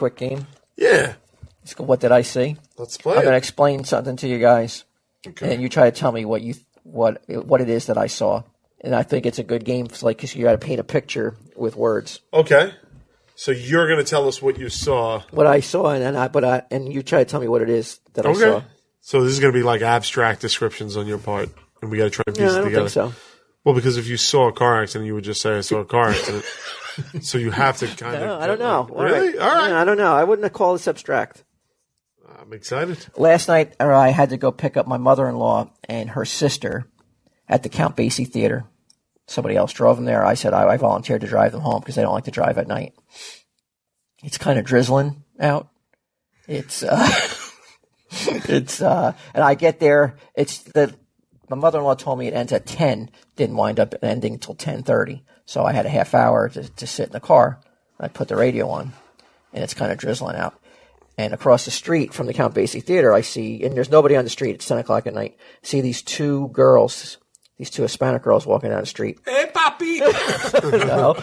quick game? Yeah. It's called What Did I See? Let's play I'm going to explain something to you guys. Okay. And you try to tell me what it is that I saw. And I think it's a good game because you got to paint a picture with words. Okay. So you're going to tell us what you saw. What I saw, and you try to tell me what it is that I saw. So this is going to be like abstract descriptions on your part, and we got to try to piece it together. I don't think so. Well, because if you saw a car accident, you would just say, I saw a car accident. So you have to kind of... No, I don't know. Really? All right. Yeah, I don't know. I wouldn't have called this abstract. I'm excited. Last night, I had to go pick up my mother-in-law and her sister at the Count Basie Theater. Somebody else drove them there. I said I volunteered to drive them home because they don't like to drive at night. It's kind of drizzling out. It's and I get there. My mother-in-law told me it ends at 10. Didn't wind up ending until 10:30. So I had a half hour to sit in the car. I put the radio on, and it's kind of drizzling out. And across the street from the Count Basie Theater, I see, and there's nobody on the street. It's 10 o'clock at night. I see these two girls. These two Hispanic girls walking down the street. Hey, papi! No.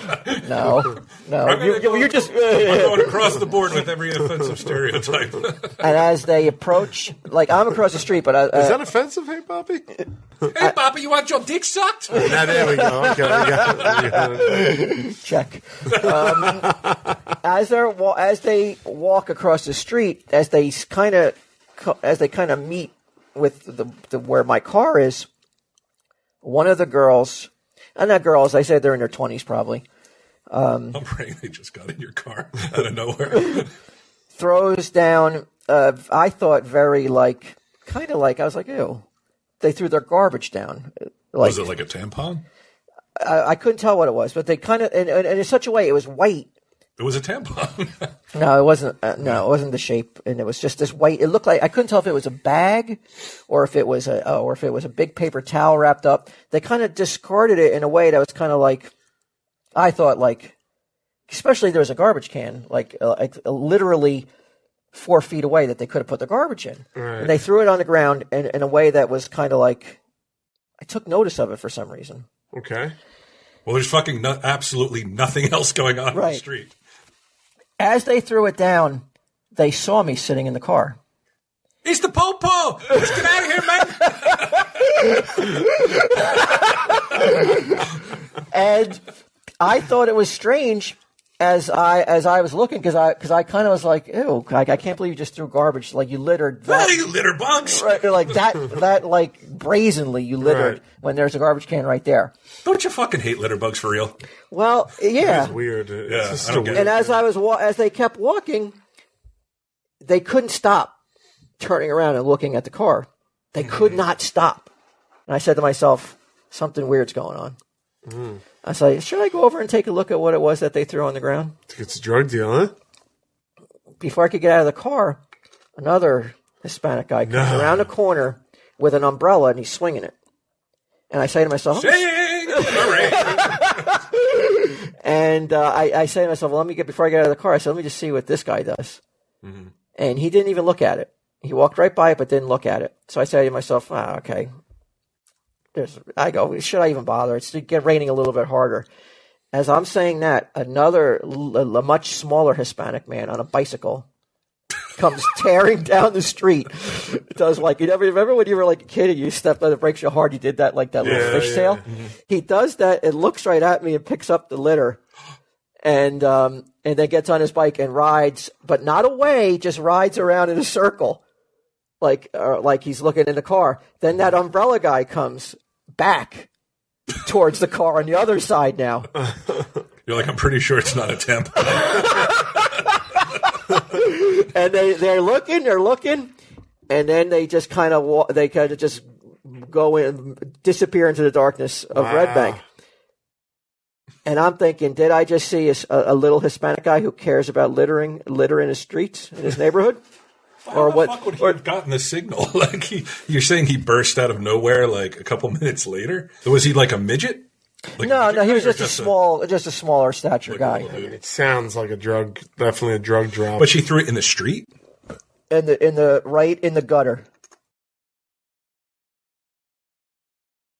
You're just... I'm going across the board with every offensive stereotype. And as they approach, I'm across the street, but... Is that offensive, hey, papi? Hey, papi, you want your dick sucked? Now, there we go. Okay, we got it. Check. As they walk across the street, as they kind of meet with the where my car is, one of the girls, and not girls, I said they're in their 20s probably. I'm praying they just got in your car out of nowhere. Throws down, I thought very I was like, ew. They threw their garbage down. Was it like a tampon? I couldn't tell what it was, but they kind of, and in such a way, it was white. It was a tampon. No, it wasn't. No, it wasn't the shape, and it was just this white. It looked like I couldn't tell if it was a bag, or if it was a big paper towel wrapped up. They kind of discarded it in a way that was kind of like, I thought especially there was a garbage can literally 4 feet away that they could have put the garbage in, right. And they threw it on the ground in a way that was kind of like, I took notice of it for some reason. Okay. Well, there's fucking absolutely nothing else going on the street. As they threw it down, they saw me sitting in the car. It's the po-po! Let's get out of here, man! And I thought it was strange as I was looking because I kind of was like, ew, I can't believe you just threw garbage, like you littered that. You litter bunks! Right, like that brazenly you littered when there's a garbage can right there. Don't you fucking hate litter bugs for real? Well, yeah. It's weird. I don't get it. And as they kept walking, they couldn't stop turning around and looking at the car. They could not stop. And I said to myself, something weird's going on. Mm. I said, should I go over and take a look at what it was that they threw on the ground? It's a drug deal, huh? Before I could get out of the car, another Hispanic guy comes around the corner with an umbrella and he's swinging it. And I say to myself, and I say to myself, well, before I get out of the car, I said, let me just see what this guy does. Mm-hmm. And he didn't even look at it. He walked right by it, but didn't look at it. So I say to myself, okay. I go, should I even bother? It's raining a little bit harder. As I'm saying that, a much smaller Hispanic man on a bicycle comes tearing down the street. It does you never remember when you were like a kid and you stepped on the brakes so hard you did that little fish tail? Mm-hmm. He does that and looks right at me and picks up the litter and then gets on his bike and rides, but not away, just rides around in a circle. Like he's looking in the car. Then that umbrella guy comes back towards the car on the other side now. You're like, I'm pretty sure it's not a tampon. And they're looking, and then they just kind of just go in, disappear into the darkness of Red Bank. And I'm thinking, did I just see a little Hispanic guy who cares about litter in his streets, in his neighborhood? Or what? Fuck would he have gotten the signal? You're saying he burst out of nowhere a couple minutes later? Was he like a midget? No, he was just a smaller stature guy. It sounds like definitely a drug drop. But she threw it in the street? Right in the gutter.